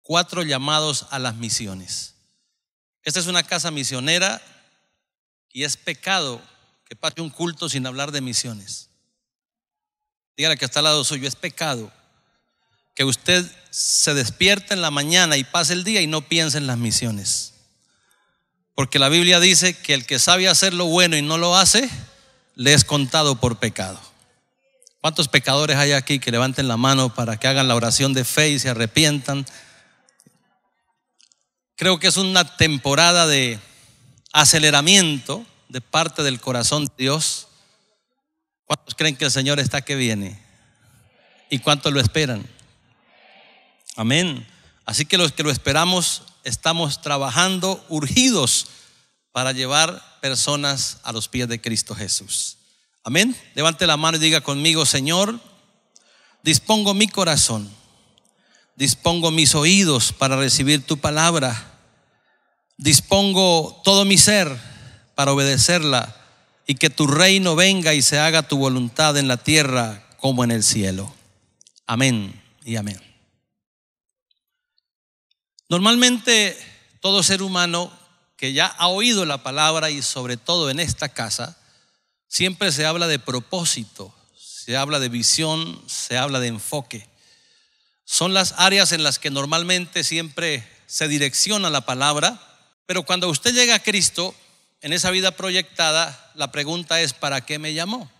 4 llamados a las misiones. Esta es una casa misionera y es pecado que pase un culto sin hablar de misiones. Dígale que está al lado suyo, es pecado que usted se despierte en la mañana y pase el día y no piense en las misiones. Porque la Biblia dice que el que sabe hacer lo bueno y no lo hace, le es contado por pecado. ¿Cuántos pecadores hay aquí que levanten la mano para que hagan la oración de fe y se arrepientan? Creo que es una temporada de aceleramiento de parte del corazón de Dios. ¿Cuántos creen que el Señor está que viene? ¿Y cuántos lo esperan? Amén. Así que los que lo esperamos estamos trabajando urgidos para llevar personas a los pies de Cristo Jesús. Amén. Levante la mano y diga conmigo: Señor, dispongo mi corazón, dispongo mis oídos para recibir tu palabra, dispongo todo mi ser para obedecerla y que tu reino venga y se haga tu voluntad en la tierra como en el cielo. Amén y amén. Normalmente todo ser humano que ya ha oído la palabra, y sobre todo en esta casa, siempre se habla de propósito, se habla de visión, se habla de enfoque. Son las áreas en las que normalmente siempre se direcciona la palabra, pero cuando usted llega a Cristo, en esa vida proyectada, la pregunta es: ¿para qué me llamó?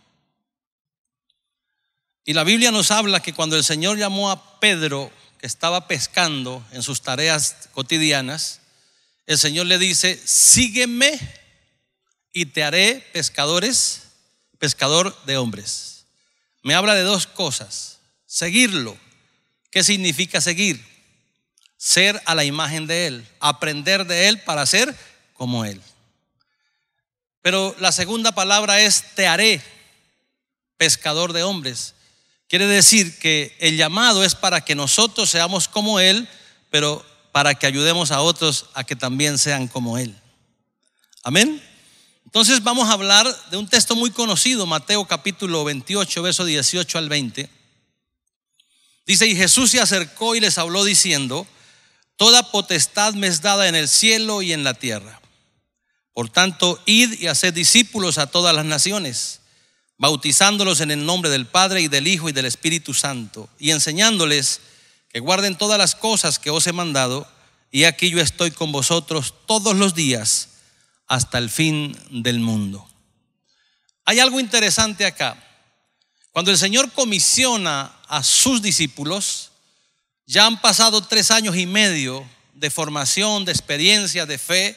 Y la Biblia nos habla que cuando el Señor llamó a Pedro, que estaba pescando en sus tareas cotidianas, el Señor le dice: sígueme y te haré pescador de hombres. Me habla de dos cosas: seguirlo. ¿Qué significa seguir? Ser a la imagen de Él, aprender de Él para ser como Él. Pero la segunda palabra es: te haré pescador de hombres. Quiere decir que el llamado es para que nosotros seamos como Él, pero para que ayudemos a otros a que también sean como Él. Amén. Entonces vamos a hablar de un texto muy conocido, Mateo capítulo 28, verso 18 al 20. Dice: y Jesús se acercó y les habló diciendo: toda potestad me es dada en el cielo y en la tierra. Por tanto, id y haced discípulos a todas las naciones, bautizándolos en el nombre del Padre y del Hijo y del Espíritu Santo, y enseñándoles que guarden todas las cosas que os he mandado, y aquí yo estoy con vosotros todos los días hasta el fin del mundo. Hay algo interesante acá. Cuando el Señor comisiona a sus discípulos, ya han pasado 3 años y medio de formación, de experiencia, de fe,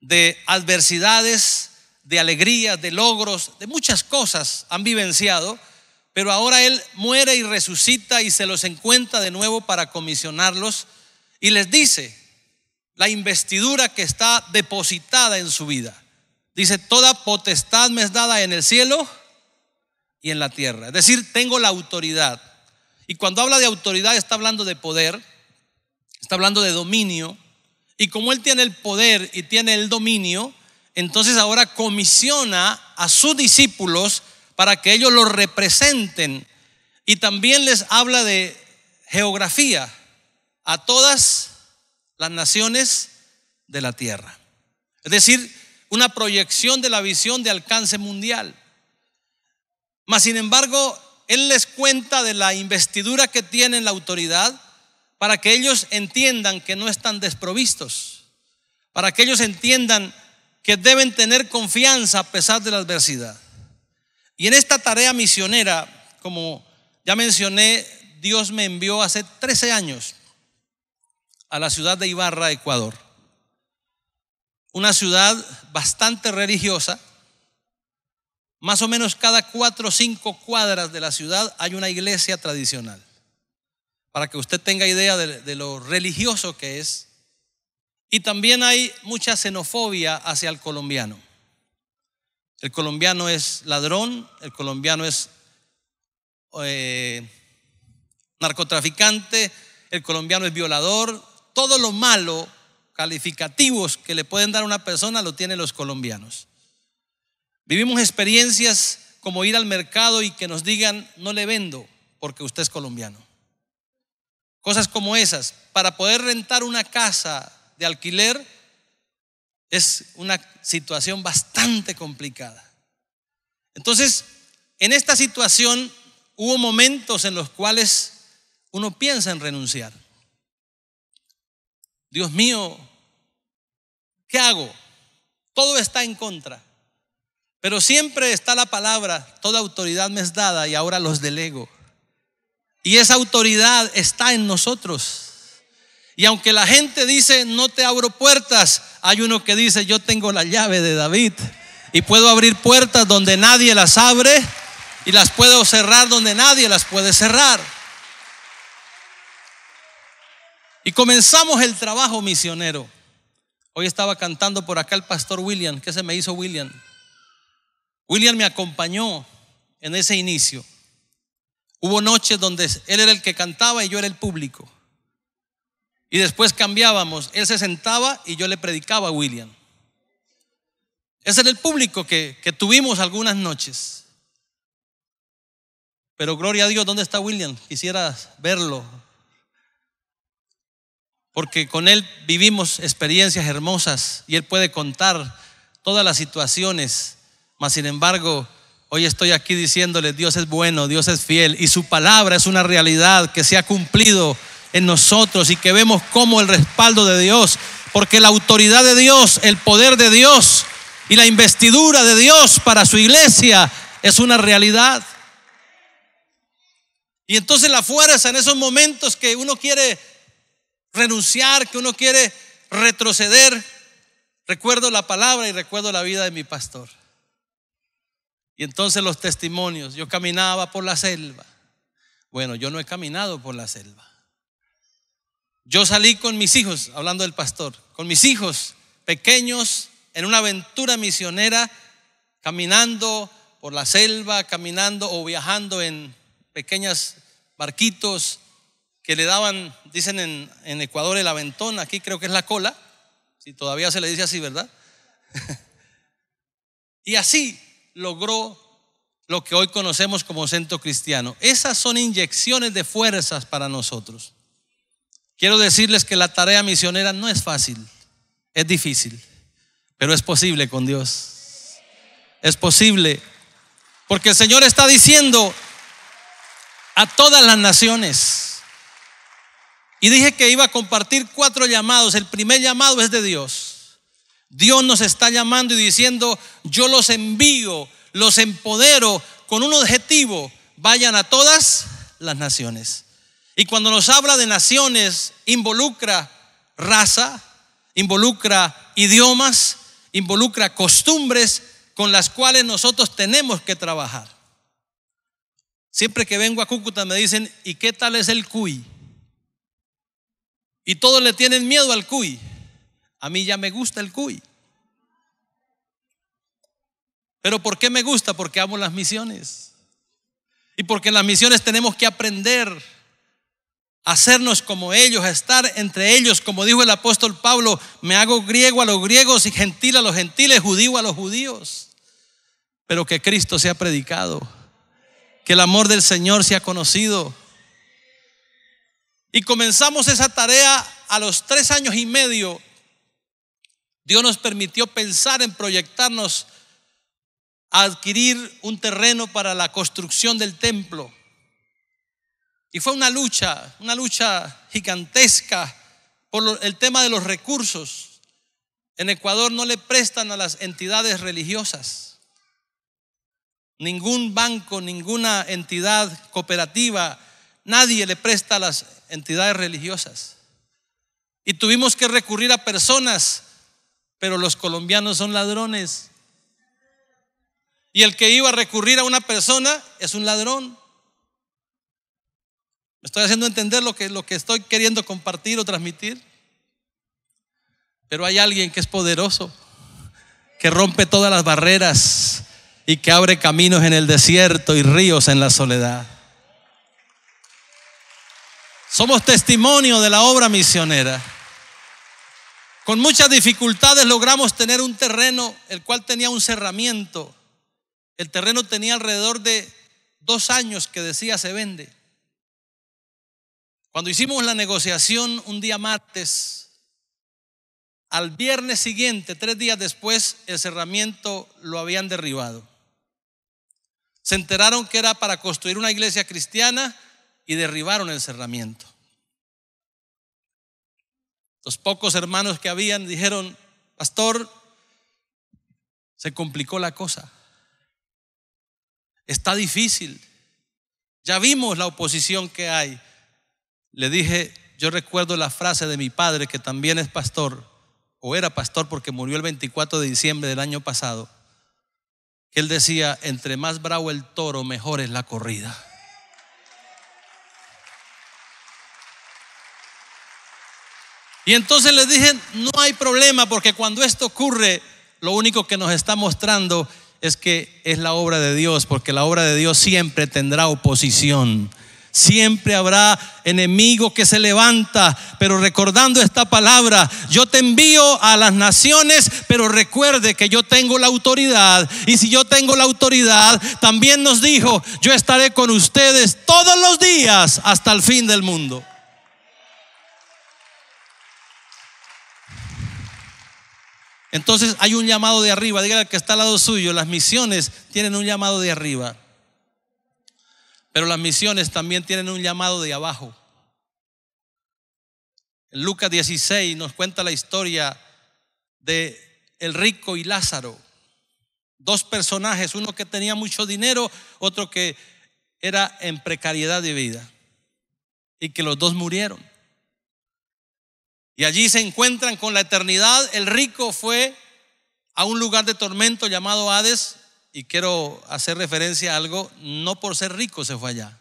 de adversidades, de alegrías, de logros, de muchas cosas han vivenciado, pero ahora Él muere y resucita y se los encuentra de nuevo para comisionarlos, y les dice la investidura que está depositada en su vida. Dice: toda potestad me es dada en el cielo y en la tierra. Es decir, tengo la autoridad. Y cuando habla de autoridad está hablando de poder, está hablando de dominio. Y como Él tiene el poder y tiene el dominio, entonces ahora comisiona a sus discípulos para que ellos los representen, y también les habla de geografía a todas las naciones de la tierra. Es decir, una proyección de la visión de alcance mundial. Mas sin embargo, Él les cuenta de la investidura que tienen, la autoridad, para que ellos entiendan que no están desprovistos, para que ellos entiendan que deben tener confianza a pesar de la adversidad. Y en esta tarea misionera, como ya mencioné, Dios me envió hace 13 años a la ciudad de Ibarra, Ecuador. Una ciudad bastante religiosa. Más o menos cada 4 o 5 cuadras de la ciudad hay una iglesia tradicional, para que usted tenga idea de lo religioso que es. Y también hay mucha xenofobia hacia el colombiano. El colombiano es ladrón, el colombiano es narcotraficante, el colombiano es violador. Todo lo malo, calificativos que le pueden dar a una persona, lo tienen los colombianos. Vivimos experiencias como ir al mercado y que nos digan: no le vendo porque usted es colombiano. cosas como esas. Para poder rentar una casa de alquiler es una situación bastante complicada. Entonces, en esta situación hubo momentos en los cuales uno piensa en renunciar. Dios mío, ¿qué hago? Todo está en contra. Pero siempre está la palabra: toda autoridad me es dada y ahora los delego. Y esa autoridad está en nosotros. Y aunque la gente dice no te abro puertas, hay uno que dice yo tengo la llave de David y puedo abrir puertas donde nadie las abre y las puedo cerrar donde nadie las puede cerrar. Y comenzamos el trabajo misionero. Hoy estaba cantando por acá el pastor William. ¿Qué se me hizo William? William me acompañó en ese inicio. Hubo noches donde él era el que cantaba y yo era el público. Y después cambiábamos. Él se sentaba y yo le predicaba a William. Ese era el público que tuvimos algunas noches. Pero gloria a Dios, ¿dónde está William? Quisiera verlo, porque con él vivimos experiencias hermosas y él puede contar todas las situaciones. Mas sin embargo, hoy estoy aquí diciéndole: Dios es bueno, Dios es fiel y su palabra es una realidad que se ha cumplido en nosotros y que vemos como el respaldo de Dios, porque la autoridad de Dios, el poder de Dios y la investidura de Dios para su iglesia es una realidad. Y entonces la fuerza en esos momentos que uno quiere renunciar, que uno quiere retroceder, recuerdo la palabra y recuerdo la vida de mi pastor. Y entonces los testimonios: yo caminaba por la selva. Bueno, yo no he caminado por la selva. Yo salí con mis hijos, hablando del pastor, con mis hijos pequeños en una aventura misionera, caminando por la selva, caminando o viajando en pequeños barquitos que le daban, dicen en Ecuador, el aventón. Aquí creo que es la cola, si todavía se le dice así, ¿verdad? Y así logró lo que hoy conocemos como Centro Cristiano. Esas son inyecciones de fuerzas para nosotros. Quiero decirles que la tarea misionera no es fácil, es difícil, pero es posible con Dios. Es posible, porque el Señor está diciendo a todas las naciones. Y dije que iba a compartir 4 llamados. El primer llamado es de Dios. Dios nos está llamando y diciendo: yo los envío, los empodero con un objetivo: vayan a todas las naciones. Y cuando nos habla de naciones, involucra raza, involucra idiomas, involucra costumbres con las cuales nosotros tenemos que trabajar. Siempre que vengo a Cúcuta me dicen: ¿y qué tal es el cuy? Y todos le tienen miedo al cuy. A mí ya me gusta el cuy. ¿Pero por qué me gusta? Porque amo las misiones. Y porque en las misiones tenemos que aprender a hacernos como ellos, a estar entre ellos. Como dijo el apóstol Pablo: me hago griego a los griegos y gentil a los gentiles, judío a los judíos. Pero que Cristo sea predicado, que el amor del Señor sea conocido. Y comenzamos esa tarea a los 3 años y medio. Dios nos permitió pensar en proyectarnos a adquirir un terreno para la construcción del templo. Y fue una lucha gigantesca por el tema de los recursos. En Ecuador no le prestan a las entidades religiosas. Ningún banco, ninguna entidad cooperativa, nadie le presta a las entidades religiosas. Y tuvimos que recurrir a personas, pero los colombianos son ladrones. Y el que iba a recurrir a una persona es un ladrón. ¿Me estoy haciendo entender lo que estoy queriendo compartir o transmitir? Pero hay alguien que es poderoso, que rompe todas las barreras y que abre caminos en el desierto y ríos en la soledad. Somos testimonio de la obra misionera. Con muchas dificultades logramos tener un terreno el cual tenía un cerramiento. El terreno tenía alrededor de 2 años que decía se vende. Cuando hicimos la negociación un día martes, al viernes siguiente, 3 días después, el cerramiento lo habían derribado. Se enteraron que era para construir una iglesia cristiana y derribaron el cerramiento. Los pocos hermanos que habían dijeron: pastor, se complicó la cosa, está difícil, ya vimos la oposición que hay. Le dije: yo recuerdo la frase de mi padre, que también es pastor, o era pastor porque murió el 24 de diciembre del año pasado, que él decía: entre más bravo el toro, mejor es la corrida. Y entonces les dije: no hay problema, porque cuando esto ocurre, lo único que nos está mostrando es que es la obra de Dios, porque la obra de Dios siempre tendrá oposición. Siempre habrá enemigo que se levanta, pero recordando esta palabra: yo te envío a las naciones, pero recuerde que yo tengo la autoridad. Y si yo tengo la autoridad, también nos dijo: yo estaré con ustedes todos los días hasta el fin del mundo. Entonces hay un llamado de arriba. Dígale al que está al lado suyo: las misiones tienen un llamado de arriba, pero las misiones también tienen un llamado de abajo. En Lucas 16 nos cuenta la historia de el rico y Lázaro. 2 personajes, uno que tenía mucho dinero, otro que era en precariedad de vida, y que los dos murieron. Y allí se encuentran con la eternidad. El rico fue a un lugar de tormento llamado Hades. Y quiero hacer referencia a algo: no por ser rico se fue allá,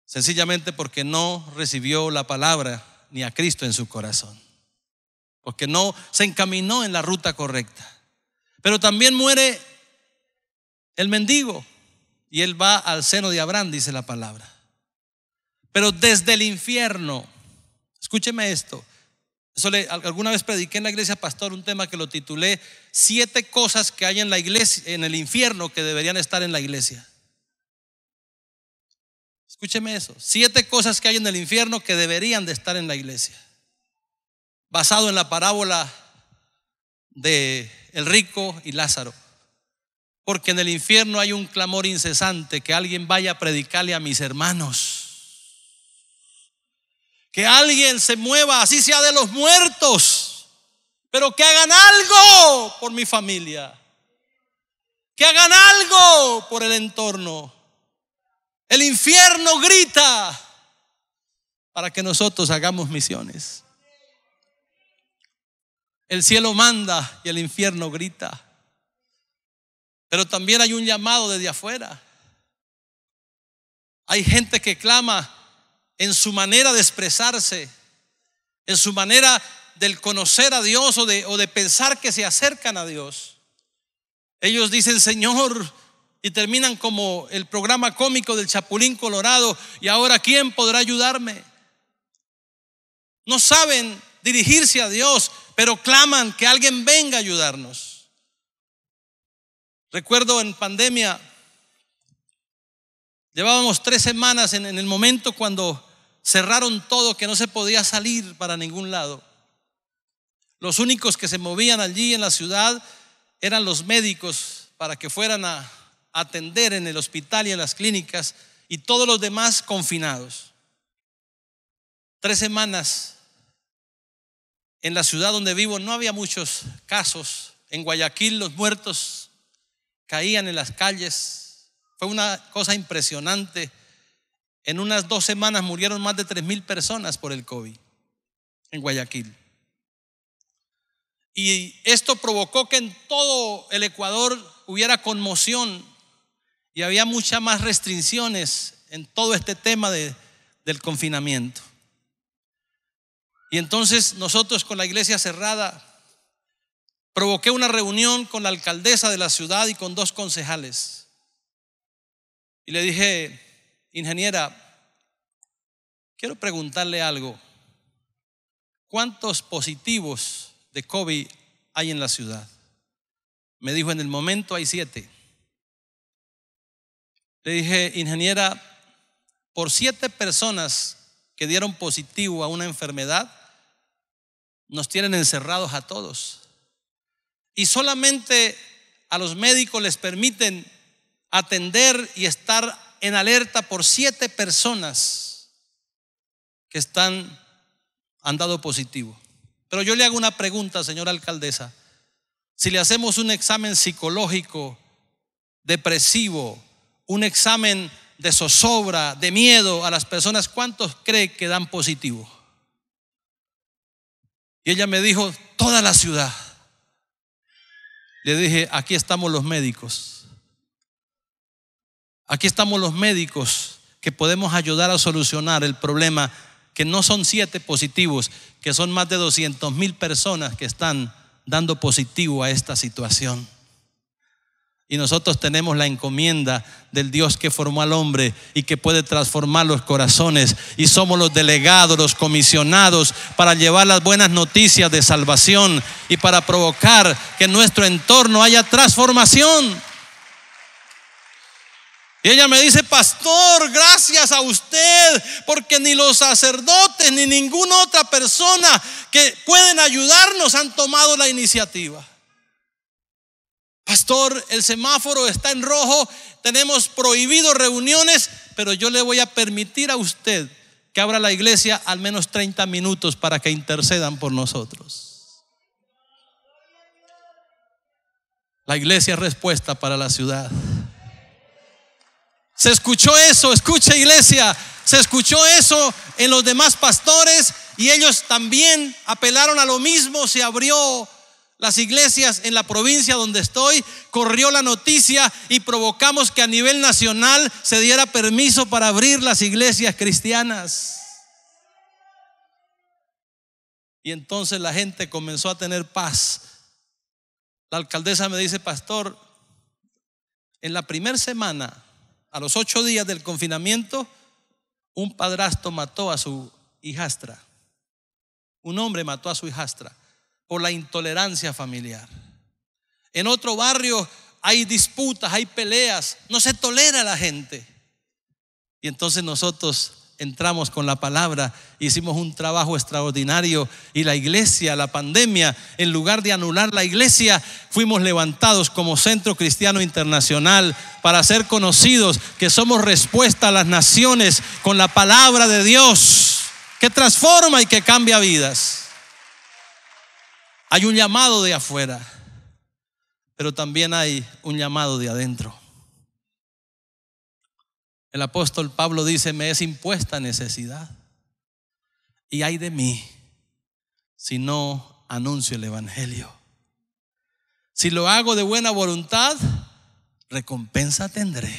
sencillamente porque no recibió la palabra ni a Cristo en su corazón, porque no se encaminó en la ruta correcta. Pero también muere el mendigo, y él va al seno de Abraham, dice la palabra. Pero desde el infierno, escúcheme esto. Alguna vez prediqué en la iglesia pastor un tema que lo titulé: 7 cosas que hay en la iglesia, en el infierno, que deberían estar en la iglesia. Escúcheme eso: 7 cosas que hay en el infierno que deberían de estar en la iglesia, basado en la parábola de el rico y Lázaro. Porque en el infierno hay un clamor incesante: que alguien vaya a predicarle a mis hermanos, que alguien se mueva, así sea de los muertos, pero que hagan algo por mi familia, que hagan algo por el entorno. El infierno grita para que nosotros hagamos misiones. El cielo manda y el infierno grita. Pero también hay un llamado desde afuera. Hay gente que clama en su manera de expresarse, en su manera del conocer a Dios o de pensar que se acercan a Dios. Ellos dicen: Señor, y terminan como el programa cómico del Chapulín Colorado: ¿y ahora quién podrá ayudarme? No saben dirigirse a Dios, pero claman que alguien venga a ayudarnos. Recuerdo en pandemia, llevábamos 3 semanas en el momento cuando cerraron todo, que no se podía salir para ningún lado. Los únicos que se movían allí en la ciudad eran los médicos, para que fueran a atender en el hospital y en las clínicas, y todos los demás confinados. 3 semanas. En la ciudad donde vivo no había muchos casos. En Guayaquil los muertos caían en las calles. Fue una cosa impresionante. En unas 2 semanas murieron más de 3,000 personas por el COVID en Guayaquil. Y esto provocó que en todo el Ecuador hubiera conmoción, y había muchas más restricciones en todo este tema del confinamiento. Y entonces nosotros, con la iglesia cerrada, provoqué una reunión con la alcaldesa de la ciudad y con 2 concejales. Y le dije: ingeniera, quiero preguntarle algo. ¿Cuántos positivos de COVID hay en la ciudad? Me dijo: en el momento hay 7. Le dije: ingeniera, por 7 personas que dieron positivo a una enfermedad, nos tienen encerrados a todos. Y solamente a los médicos les permiten atender y estar en alerta por 7 personas que han dado positivo. Pero yo le hago una pregunta, señora alcaldesa. Si le hacemos un examen psicológico, depresivo, un examen de zozobra, de miedo a las personas, ¿cuántos cree que dan positivo? Y ella me dijo, toda la ciudad. Le dije, aquí estamos los médicos. Aquí estamos los médicos que podemos ayudar a solucionar el problema, que no son 7 positivos, que son más de 200,000 personas que están dando positivo a esta situación. Y nosotros tenemos la encomienda del Dios que formó al hombre y que puede transformar los corazones. Y somos los delegados, los comisionados para llevar las buenas noticias de salvación y para provocar que en nuestro entorno haya transformación. Y ella me dice, pastor, gracias a usted, porque ni los sacerdotes ni ninguna otra persona que pueden ayudarnos han tomado la iniciativa. Pastor, el semáforo está en rojo, tenemos prohibido reuniones, pero yo le voy a permitir a usted que abra la iglesia al menos 30 minutos para que intercedan por nosotros. La iglesia es respuesta para la ciudad. Se escuchó eso, escucha iglesia, se escuchó eso en los demás pastores y ellos también apelaron a lo mismo. Se abrió las iglesias en la provincia donde estoy, corrió la noticia y provocamos que a nivel nacional se diera permiso para abrir las iglesias cristianas. Y entonces la gente comenzó a tener paz. La alcaldesa me dice, pastor, en la primera semana, a los 8 días del confinamiento, un padrastro mató a su hijastra. Un hombre mató a su hijastra por la intolerancia familiar. En otro barrio hay disputas, hay peleas, no se tolera a la gente. Y entonces nosotros entramos con la palabra, hicimos un trabajo extraordinario y la iglesia, la pandemia, en lugar de anular la iglesia, fuimos levantados como Centro Cristiano Internacional para ser conocidos que somos respuesta a las naciones con la palabra de Dios que transforma y que cambia vidas. Hay un llamado de afuera, pero también hay un llamado de adentro. El apóstol Pablo dice, me es impuesta necesidad y ay de mí si no anuncio el evangelio. Si lo hago de buena voluntad, recompensa tendré.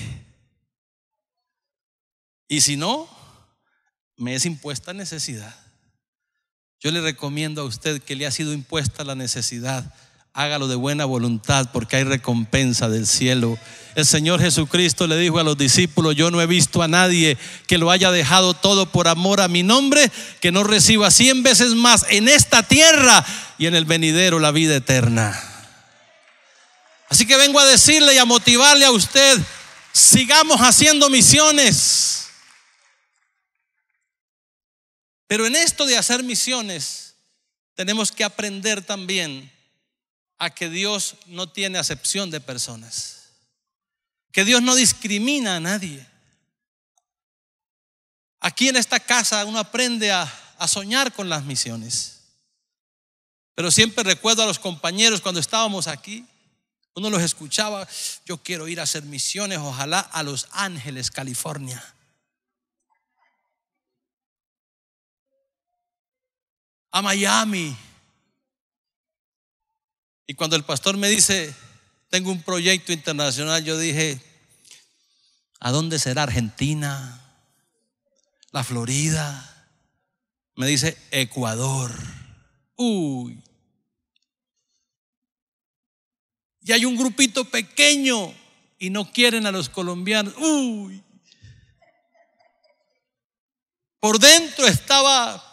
Y si no, me es impuesta necesidad. Yo le recomiendo a usted que le ha sido impuesta la necesidad, hágalo de buena voluntad porque hay recompensa del cielo. El Señor Jesucristo le dijo a los discípulos, yo no he visto a nadie que lo haya dejado todo por amor a mi nombre, que no reciba 100 veces más en esta tierra y en el venidero la vida eterna. Así que vengo a decirle y a motivarle a usted, sigamos haciendo misiones. Pero en esto de hacer misiones, tenemos que aprender también a que Dios no tiene acepción de personas, que Dios no discrimina a nadie. Aquí en esta casa uno aprende a soñar con las misiones. Pero siempre recuerdo a los compañeros cuando estábamos aquí, uno los escuchaba, yo quiero ir a hacer misiones, ojalá a Los Ángeles, California. A Miami. Y cuando el pastor me dice, tengo un proyecto internacional, yo dije, ¿a dónde será? Argentina, la Florida. Me dice, Ecuador. Uy. Y hay un grupito pequeño y no quieren a los colombianos. Uy. Por dentro estaba,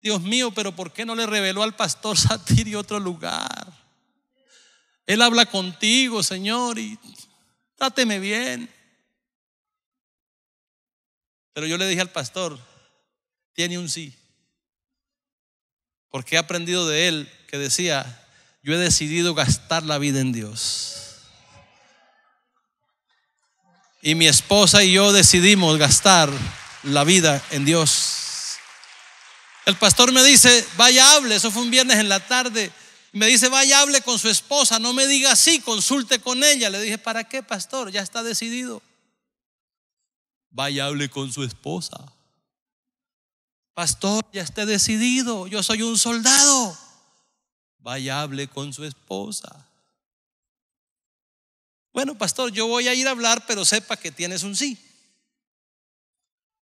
Dios mío, pero ¿por qué no le reveló al pastor Satiri otro lugar? Él habla contigo, Señor, y tráteme bien. Pero yo le dije al pastor, tiene un sí. Porque he aprendido de él que decía, yo he decidido gastar la vida en Dios. Y mi esposa y yo decidimos gastar la vida en Dios. El pastor me dice, vaya hable, eso fue un viernes en la tarde. Me dice, vaya hable con su esposa, no me diga así, consulte con ella. Le dije, ¿para qué, pastor? Ya está decidido. Vaya hable con su esposa. Pastor, ya está decidido, yo soy un soldado. Vaya hable con su esposa. Bueno, pastor, yo voy a ir a hablar, pero sepa que tienes un sí.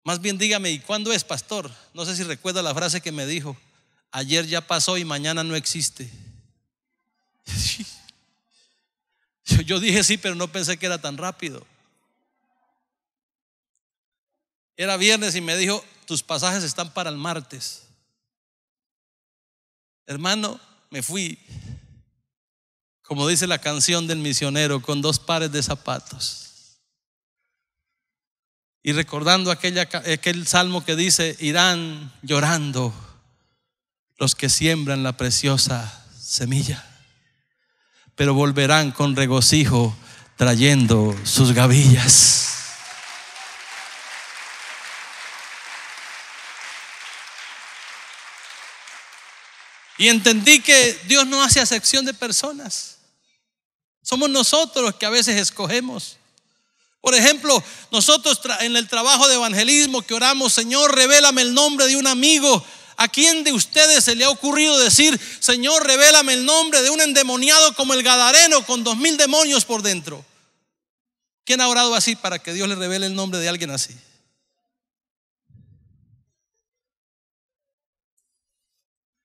Más bien dígame, ¿y cuándo es, pastor? No sé si recuerda la frase que me dijo, ayer ya pasó y mañana no existe. Yo dije sí, pero no pensé que era tan rápido. Era viernes y me dijo, tus pasajes están para el martes. Hermano, me fui, como dice la canción del misionero, con 2 pares de zapatos. Y recordando aquel salmo que dice, irán llorando los que siembran la preciosa semilla, pero volverán con regocijo trayendo sus gavillas. Y entendí que Dios no hace acepción de personas. Somos nosotros los que a veces escogemos. Por ejemplo, nosotros en el trabajo de evangelismo que oramos, Señor, revélame el nombre de un amigo. ¿A quién de ustedes se le ha ocurrido decir, Señor, revélame el nombre de un endemoniado como el Gadareno con 2000 demonios por dentro? ¿Quién ha orado así para que Dios le revele el nombre de alguien así?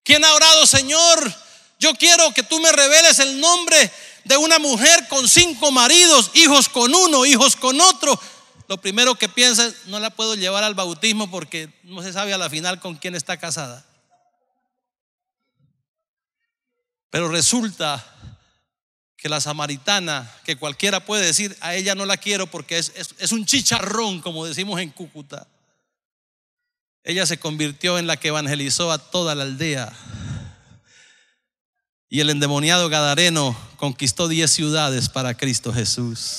¿Quién ha orado, Señor, yo quiero que tú me reveles el nombre de una mujer con 5 maridos, hijos con uno, hijos con otro? Lo primero que piensa es, no la puedo llevar al bautismo porque no se sabe a la final con quién está casada. Pero resulta que la samaritana, que cualquiera puede decir, a ella no la quiero porque es un chicharrón, como decimos en Cúcuta. Ella se convirtió en la que evangelizó a toda la aldea. Y el endemoniado gadareno conquistó 10 ciudades para Cristo Jesús.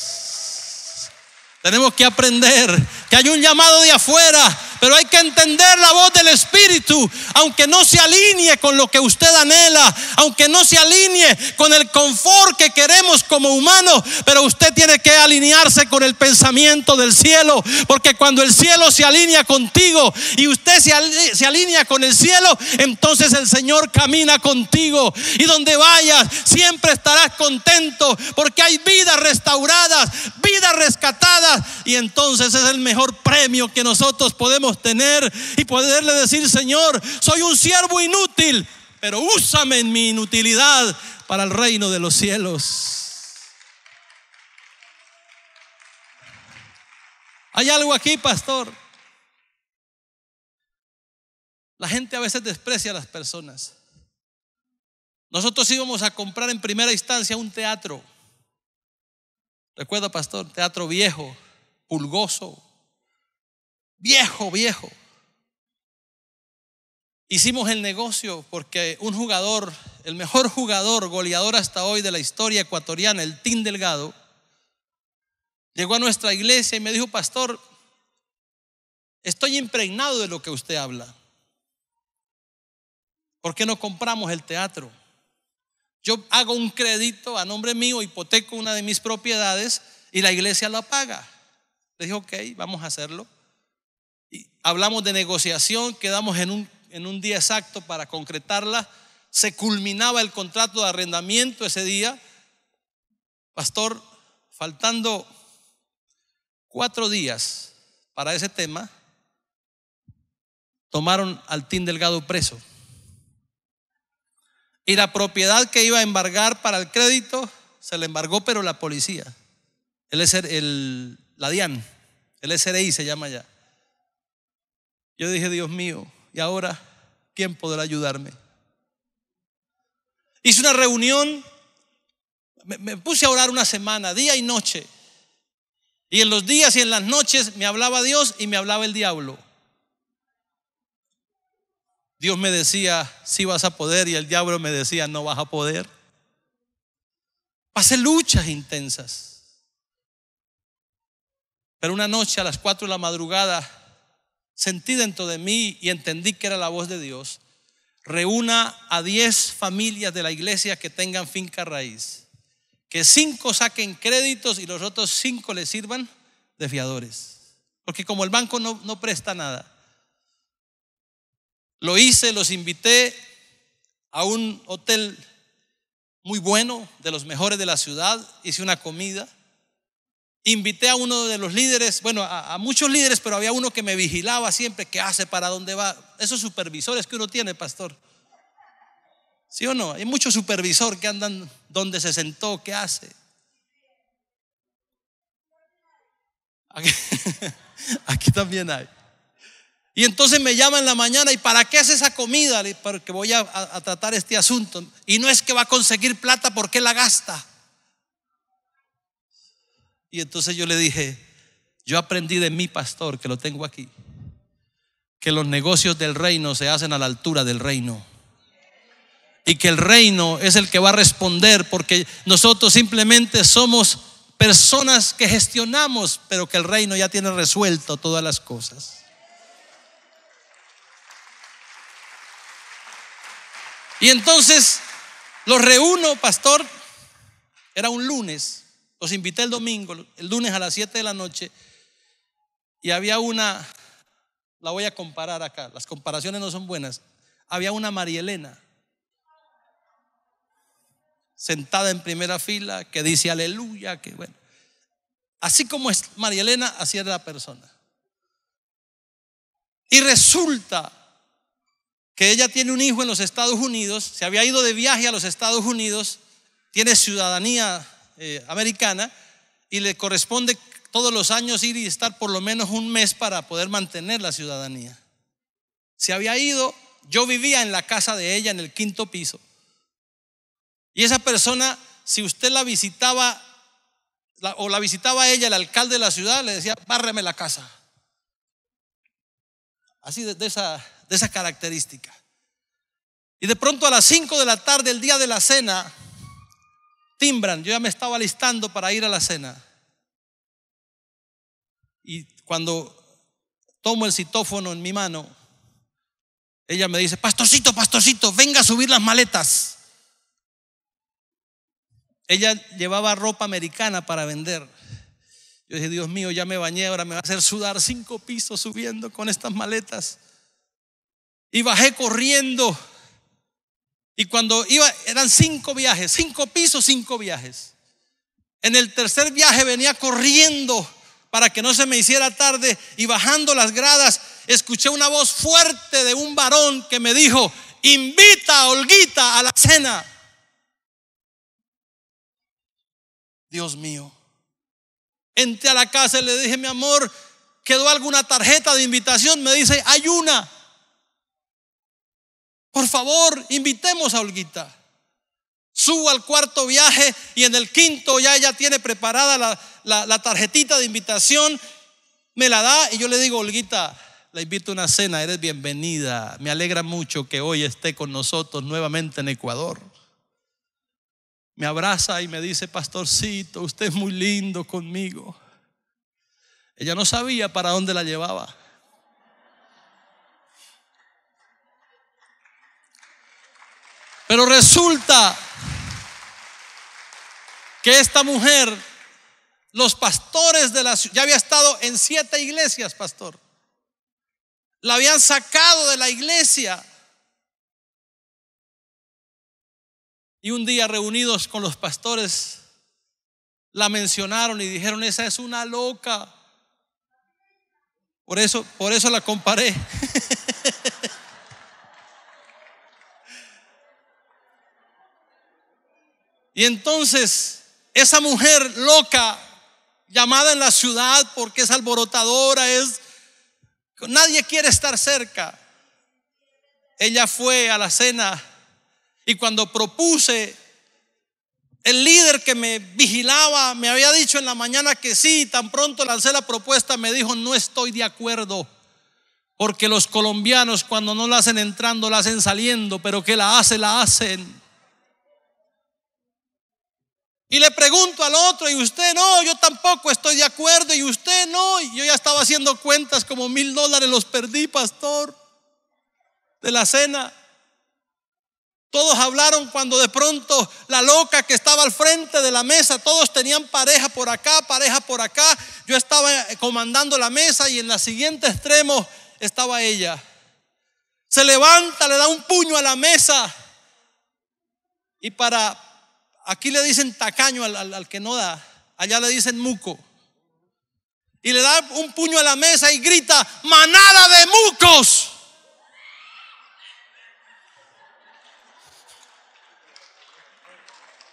Tenemos que aprender que hay un llamado de afuera, pero hay que entender la voz del Espíritu, aunque no se alinee con lo que usted anhela, aunque no se alinee con el confort que queremos como humanos, pero usted tiene que alinearse con el pensamiento del cielo, porque cuando el cielo se alinea contigo y usted se alinea con el cielo, entonces el Señor camina contigo y donde vayas siempre estarás contento, porque hay vidas restauradas, vidas rescatadas, y entonces es el mejor premio que nosotros podemos tener y poderle decir, Señor, soy un siervo inútil, pero úsame en mi inutilidad para el reino de los cielos. ¿Hay algo aquí, pastor? La gente a veces desprecia a las personas. Nosotros íbamos a comprar en primera instancia un teatro. ¿Recuerda, pastor? Teatro viejo, pulgoso, viejo. Hicimos el negocio porque un jugador, el mejor jugador, goleador hasta hoy de la historia ecuatoriana, el Team Delgado, llegó a nuestra iglesia y me dijo, pastor, estoy impregnado de lo que usted habla. ¿Por qué no compramos el teatro? Yo hago un crédito a nombre mío, hipoteco una de mis propiedades y la iglesia lo paga. Le dije, ok, vamos a hacerlo. Y hablamos de negociación, quedamos en un día exacto para concretarla. Se culminaba el contrato de arrendamiento ese día. Pastor, faltando 4 días para ese tema, tomaron al Team Delgado preso. Y la propiedad que iba a embargar para el crédito se la embargó, pero la policía, la DIAN, el SRI se llama ya. Yo dije, Dios mío, ¿y ahora quién podrá ayudarme? Hice una reunión, me puse a orar una semana, día y noche. Y en los días y en las noches me hablaba Dios y me hablaba el diablo. Dios me decía, sí vas a poder, y el diablo me decía, no vas a poder. Pasé luchas intensas. Pero una noche a las 4 de la madrugada sentí dentro de mí y entendí que era la voz de Dios: reúna a 10 familias de la iglesia que tengan finca raíz, que 5 saquen créditos y los otros 5 les sirvan de fiadores, porque como el banco no presta nada. Lo hice, los invité a un hotel muy bueno, de los mejores de la ciudad. Hice una comida, invité a uno de los líderes, bueno, a muchos líderes, pero había uno que me vigilaba siempre: qué hace, para dónde va. Esos supervisores que uno tiene, pastor, ¿sí o no? Hay muchos supervisores que andan donde se sentó, qué hace. Aquí también hay. Y entonces me llama en la mañana: ¿y para qué hace esa comida? Porque voy a tratar este asunto. Y no es que va a conseguir plata, ¿por qué la gasta? Y entonces yo le dije: yo aprendí de mi pastor, que lo tengo aquí, que los negocios del reino se hacen a la altura del reino, y que el reino es el que va a responder, porque nosotros simplemente somos personas que gestionamos, pero que el reino ya tiene resuelto todas las cosas. Y entonces los reúno, pastor. Era un lunes, los invité el domingo, el lunes a las 7 de la noche. Y había una, la voy a comparar acá, las comparaciones no son buenas. Había una María Elena sentada en primera fila, que dice aleluya, que bueno. Así como es María Elena, así era la persona. Y resulta que ella tiene un hijo en los Estados Unidos, se había ido de viaje a los Estados Unidos, tiene ciudadanía americana, y le corresponde todos los años ir y estar por lo menos un mes para poder mantener la ciudadanía. Se había ido, yo vivía en la casa de ella en el 5º piso. Y esa persona, si usted la visitaba o la visitaba ella, el alcalde de la ciudad, le decía: bárreme la casa. Así de esa característica. Y de pronto a las 5 de la tarde, el día de la cena, timbran. Yo ya me estaba listando para ir a la cena. Y cuando tomo el citófono en mi mano, ella me dice: pastorcito, venga a subir las maletas. Ella llevaba ropa americana para vender. Yo dije: Dios mío, ya me bañé, ahora me va a hacer sudar 5 pisos subiendo con estas maletas. Y bajé corriendo. Y cuando iba, eran 5 viajes, 5 pisos, 5 viajes. En el tercer viaje venía corriendo para que no se me hiciera tarde, y bajando las gradas escuché una voz fuerte de un varón que me dijo: invita a Olguita a la cena. Dios mío. Entré a la casa y le dije: mi amor, ¿quedó alguna tarjeta de invitación? Me dice: hay una. Por favor, invitemos a Olguita. Subo al 4º viaje y en el 5º ya ella tiene preparada la tarjetita de invitación. Me la da y yo le digo: Olguita, la invito a una cena, eres bienvenida. Me alegra mucho que hoy esté con nosotros nuevamente en Ecuador. Me abraza y me dice: pastorcito, usted es muy lindo conmigo. Ella no sabía para dónde la llevaba. Pero resulta que esta mujer, los pastores de la ciudad, ya había estado en 7 iglesias, pastor. La habían sacado de la iglesia. Y un día, reunidos con los pastores, la mencionaron y dijeron: esa es una loca. Por eso la comparé. Y entonces esa mujer loca, llamada en la ciudad porque es alborotadora, nadie quiere estar cerca. Ella fue a la cena, y cuando propuse El líder que me vigilaba me había dicho en la mañana que sí. Tan pronto lancé la propuesta, me dijo: no estoy de acuerdo, porque los colombianos cuando no la hacen entrando, la hacen saliendo, pero que la hacen. Y le pregunto al otro: y usted no, yo tampoco estoy de acuerdo, y usted no. Y yo ya estaba haciendo cuentas, como $1,000 los perdí, pastor, de la cena. Todos hablaron cuando de pronto la loca que estaba al frente de la mesa, todos tenían pareja por acá, pareja por acá. Yo estaba comandando la mesa y en el siguiente extremo estaba ella. Se levanta, le da un puño a la mesa y aquí le dicen tacaño al que no da, allá le dicen muco. Y le da un puño a la mesa y grita: manada de mucos.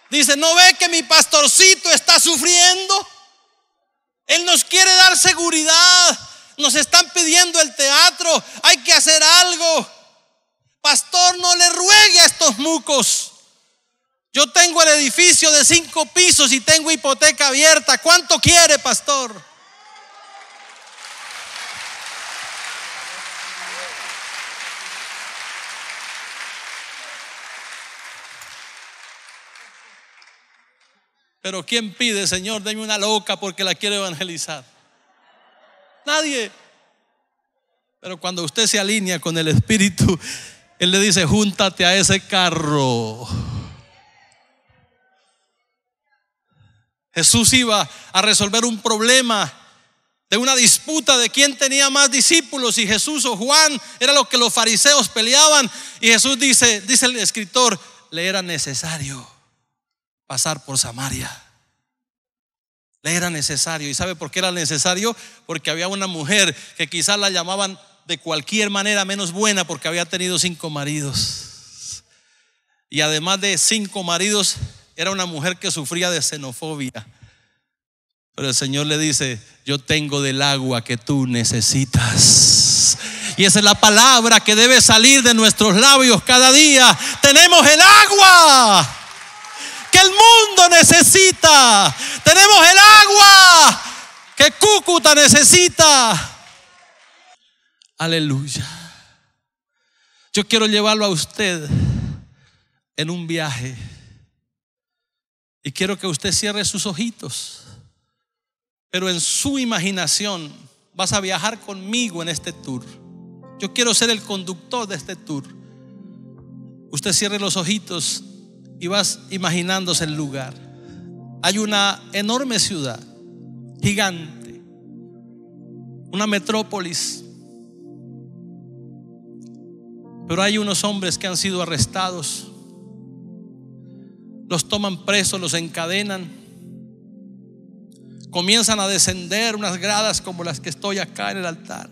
Dice: ¿no ve que mi pastorcito está sufriendo? Él nos quiere dar seguridad. Nos están pidiendo el teatro. Hay que hacer algo. Pastor, no le ruegue a estos mucos. Yo tengo el edificio de 5 pisos y tengo hipoteca abierta. ¿Cuánto quiere, pastor? Pero ¿quién pide: Señor, deme una loca porque la quiero evangelizar? Nadie. Pero cuando usted se alinea con el Espíritu, Él le dice: júntate a ese carro. Jesús iba a resolver un problema de una disputa de quién tenía más discípulos, si Jesús o Juan. Era lo que los fariseos peleaban. Y Jesús dice el escritor, le era necesario pasar por Samaria. Le era necesario. ¿Y sabe por qué era necesario? Porque había una mujer que quizás la llamaban de cualquier manera menos buena, porque había tenido 5 maridos. Y además de 5 maridos, era una mujer que sufría de xenofobia. Pero el Señor le dice: yo tengo del agua que tú necesitas. Y esa es la palabra que debe salir de nuestros labios cada día. Tenemos el agua que el mundo necesita. Tenemos el agua que Cúcuta necesita. Aleluya. Yo quiero llevarlo a usted en un viaje. Y quiero que usted cierre sus ojitos. Pero en su imaginación vas a viajar conmigo en este tour. Yo quiero ser el conductor de este tour. Usted cierre los ojitos y vas imaginándose el lugar. Hay una enorme ciudad, gigante, una metrópolis. Pero hay unos hombres que han sido arrestados. Los toman presos, los encadenan. Comienzan a descender unas gradas como las que estoy acá en el altar.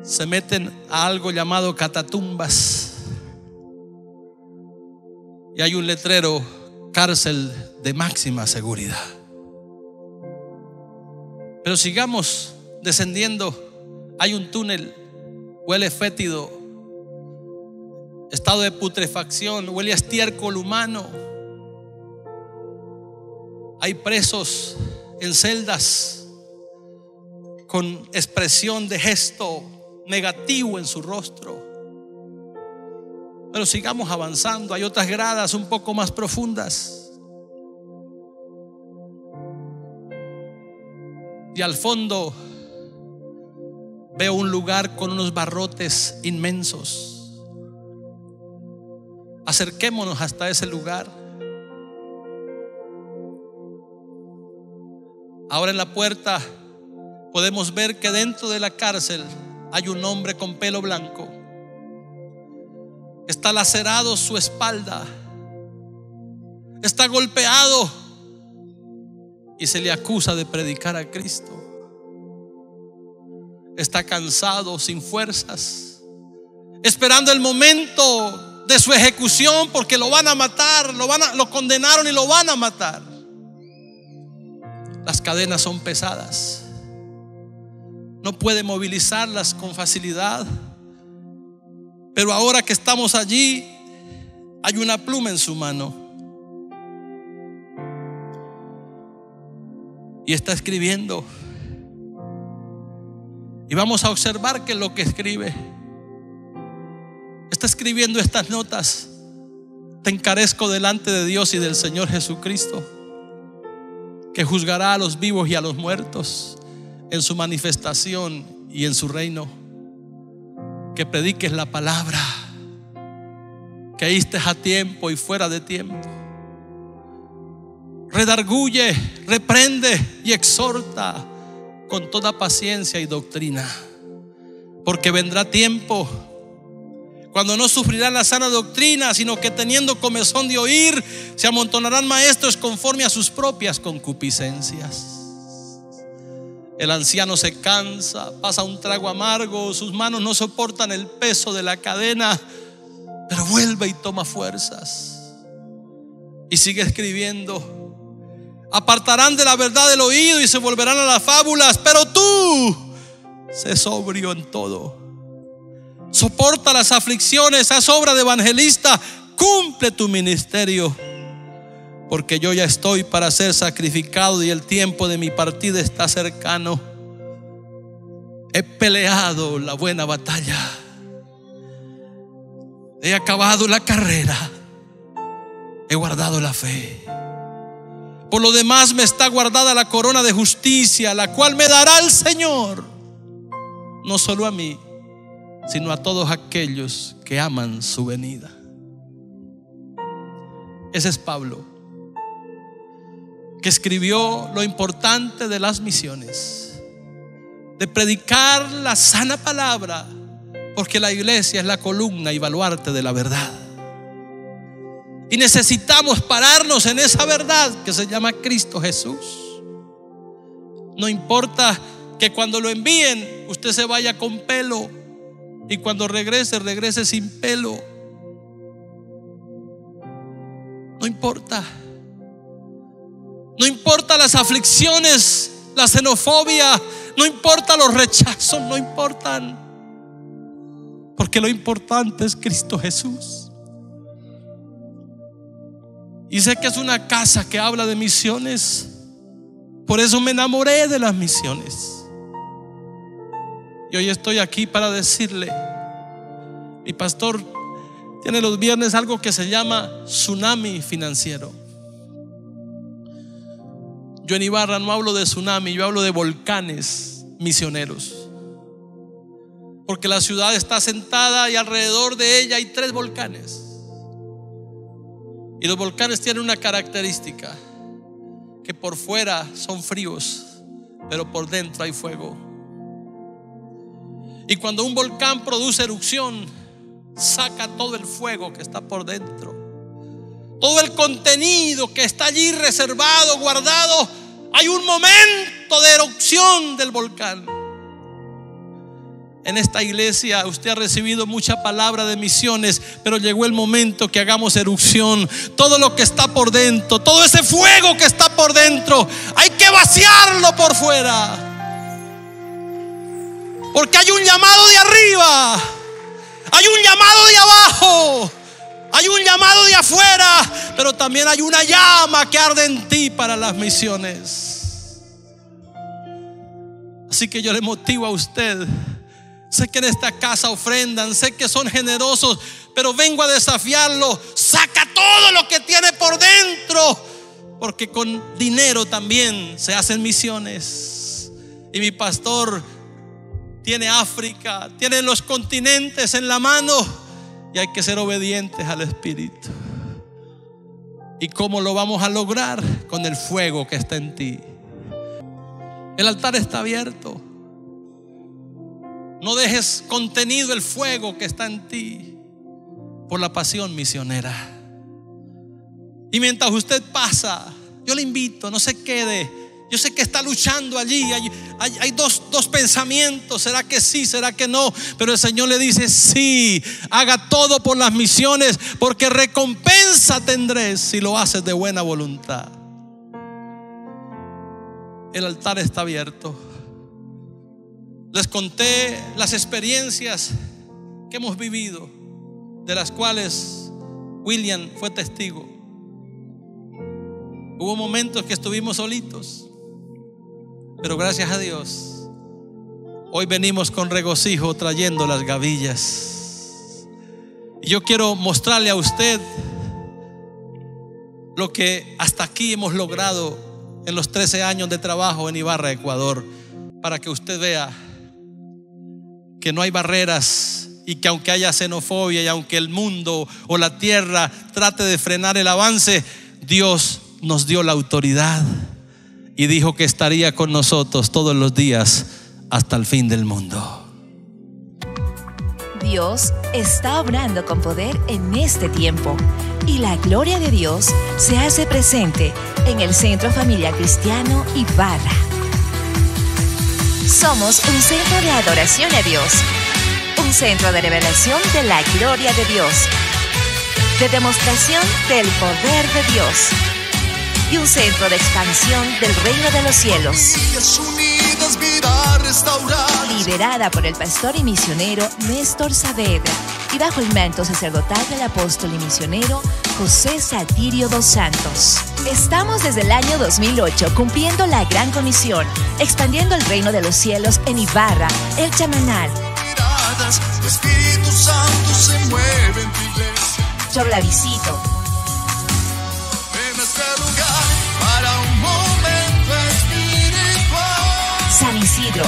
Se meten a algo llamado catatumbas. Y hay un letrero: cárcel de máxima seguridad. Pero sigamos descendiendo. Hay un túnel, huele fétido, estado de putrefacción, huele a estiércol humano. Hay presos en celdas con expresión de gesto negativo en su rostro. Pero sigamos avanzando. Hay otras gradas un poco más profundas. Y al fondo veo un lugar con unos barrotes inmensos. Acerquémonos hasta ese lugar. Ahora en la puerta podemos ver que dentro de la cárcel hay un hombre con pelo blanco. Está lacerado su espalda, está golpeado y se le acusa de predicar a Cristo. Está cansado, sin fuerzas, esperando el momento de su ejecución, porque lo van a matar, lo condenaron y lo van a matar. Las cadenas son pesadas, no puede movilizarlas con facilidad. Pero ahora que estamos allí, hay una pluma en su mano y está escribiendo. Y vamos a observar que lo que escribe, está escribiendo estas notas: te encarezco delante de Dios y del Señor Jesucristo, que juzgará a los vivos y a los muertos en su manifestación y en su reino, que prediques la palabra, que oíste a tiempo y fuera de tiempo. Redarguye, reprende y exhorta con toda paciencia y doctrina, porque vendrá tiempo cuando no sufrirán la sana doctrina, sino que teniendo comezón de oír, se amontonarán maestros conforme a sus propias concupiscencias. El anciano se cansa, pasa un trago amargo, sus manos no soportan el peso de la cadena, pero vuelve y toma fuerzas. Y sigue escribiendo: apartarán de la verdad el oído y se volverán a las fábulas, pero tú sé sobrio en todo, soporta las aflicciones, haz obra de evangelista, cumple tu ministerio, porque yo ya estoy para ser sacrificado y el tiempo de mi partida está cercano. He peleado la buena batalla, he acabado la carrera, he guardado la fe. Por lo demás me está guardada la corona de justicia, la cual me dará el Señor, no solo a mí, sino a todos aquellos que aman su venida. Ese es Pablo, que escribió lo importante de las misiones, de predicar la sana palabra, porque la iglesia es la columna y baluarte de la verdad. Y necesitamos pararnos en esa verdad que se llama Cristo Jesús. No importa que cuando lo envíen usted se vaya con pelo y cuando regrese sin pelo. No importa. No importa las aflicciones, la xenofobia, no importa los rechazos, no importan, porque lo importante es Cristo Jesús. Y sé que es una casa que habla de misiones, por eso me enamoré de las misiones. Y hoy estoy aquí para decirle: mi pastor tiene los viernes algo que se llama tsunami financiero. Yo en Ibarra no hablo de tsunami, yo hablo de volcanes misioneros, porque la ciudad está sentada y alrededor de ella hay 3 volcanes. Y los volcanes tienen una característica, que por fuera son fríos, pero por dentro hay fuego. Y cuando un volcán produce erupción, saca todo el fuego que está por dentro, todo el contenido que está allí reservado, guardado. Hay un momento de erupción del volcán. En esta iglesia usted ha recibido mucha palabra de misiones, pero llegó el momento que hagamos erupción. Todo lo que está por dentro, todo ese fuego que está por dentro, hay que vaciarlo por fuera, porque hay un llamado de arriba, hay un llamado de abajo, hay un llamado de afuera, pero también hay una llama que arde en ti para las misiones. Así que yo le motivo a usted. Sé que en esta casa ofrendan, sé que son generosos, pero vengo a desafiarlo. Saca todo lo que tiene por dentro, porque con dinero también se hacen misiones. Y mi pastor tiene África, tiene los continentes en la mano, y hay que ser obedientes al Espíritu. ¿Y cómo lo vamos a lograr? Con el fuego que está en ti. El altar está abierto. No dejes contenido el fuego que está en ti por la pasión misionera. Y mientras usted pasa, yo le invito, no se quede. Yo sé que está luchando allí. Hay dos pensamientos. ¿Será que sí? ¿Será que no? Pero el Señor le dice: sí, haga todo por las misiones, porque recompensa tendréis si lo haces de buena voluntad. El altar está abierto. Les conté las experiencias que hemos vivido, de las cuales William fue testigo. Hubo momentos que estuvimos solitos, Pero gracias a Dios, hoy venimos con regocijo trayendo las gavillas. Y yo quiero mostrarle a usted lo que hasta aquí hemos logrado en los 13 años de trabajo en Ibarra, Ecuador, para que usted vea que no hay barreras y que aunque haya xenofobia y aunque el mundo o la tierra trate de frenar el avance, Dios nos dio la autoridad y dijo que estaría con nosotros todos los días hasta el fin del mundo. Dios está obrando con poder en este tiempo y la gloria de Dios se hace presente en el Centro Familiar Cristiano Ibarra. Somos un centro de adoración a Dios, un centro de revelación de la gloria de Dios, de demostración del poder de Dios y un centro de expansión del reino de los cielos. Liderada por el pastor y misionero Néstor Saavedra y bajo el manto sacerdotal del apóstol y misionero José Satirio dos Santos. Estamos desde el año 2008 cumpliendo la gran comisión, expandiendo el reino de los cielos en Ibarra, El Chamanal. Espíritu Santo se mueve en tu iglesia. Yo la visito. En este lugar para un momento espiritual. San Isidro.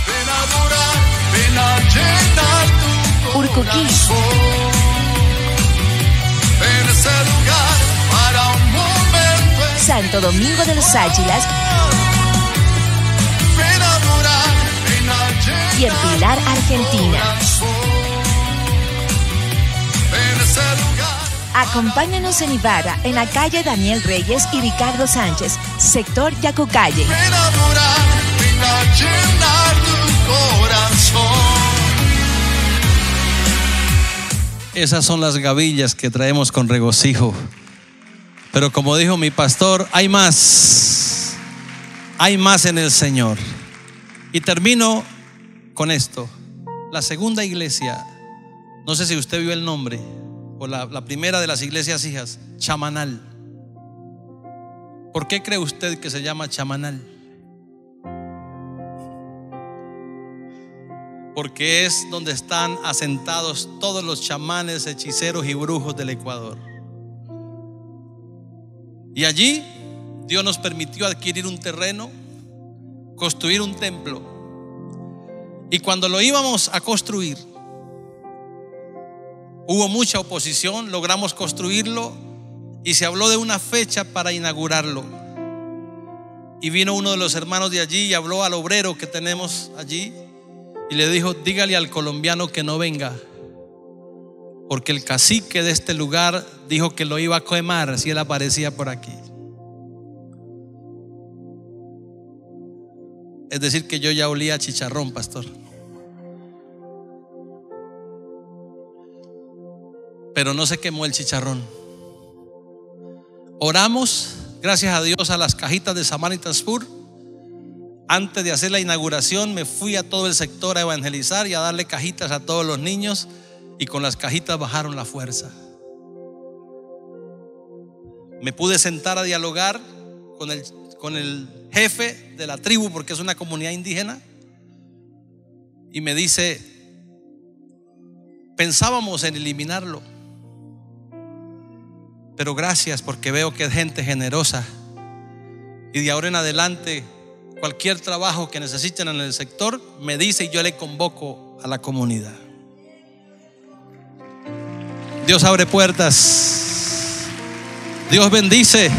Ven a adorar, ven a llenar tu Urcuquí. En este lugar para un momento espiritual. Santo Domingo de los Águilas. Ven a adorar, ven a llenar. Y en Pilar, Argentina. Acompáñanos en Ibarra, en la calle Daniel Reyes y Ricardo Sánchez, sector Yacucalle. Ven a adorar, ven a llenar tu corazón. Esas son las gavillas que traemos con regocijo. Pero como dijo mi pastor, hay más en el Señor. Y termino con esto. La segunda iglesia, no sé si usted vio el nombre, o la primera de las iglesias hijas, Chamanal. ¿Por qué cree usted que se llama Chamanal? Porque es donde están asentados todos los chamanes, hechiceros y brujos del Ecuador. Y allí Dios nos permitió adquirir un terreno, construir un templo. Y cuando lo íbamos a construir, hubo mucha oposición, logramos construirlo y se habló de una fecha para inaugurarlo. Y vino uno de los hermanos de allí y habló al obrero que tenemos allí y le dijo: dígale al colombiano que no venga, porque el cacique de este lugar dijo que lo iba a quemar si él aparecía por aquí. Es decir, que yo ya olía a chicharrón, pastor. Pero no se quemó el chicharrón. Oramos, gracias a Dios, a las cajitas de Samaritan's Purse. Antes de hacer la inauguración me fui a todo el sector a evangelizar y a darle cajitas a todos los niños, y con las cajitas bajaron la fuerza. Me pude sentar a dialogar con el jefe de la tribu, porque es una comunidad indígena, y me dice: pensábamos en eliminarlo, pero gracias, porque veo que es gente generosa, y de ahora en adelante cualquier trabajo que necesiten en el sector me dice y yo le convoco a la comunidad. Dios abre puertas, Dios bendice.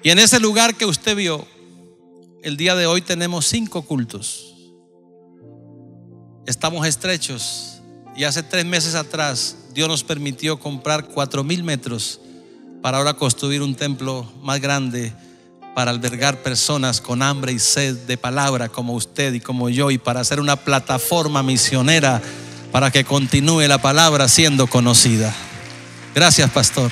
Y en ese lugar que usted vio, el día de hoy tenemos 5 cultos. Estamos estrechos. Y hace 3 meses atrás Dios nos permitió comprar 4,000 metros para ahora construir un templo más grande, para albergar personas con hambre y sed de palabra como usted y como yo, y para hacer una plataforma misionera para que continúe la palabra siendo conocida. Gracias, pastor.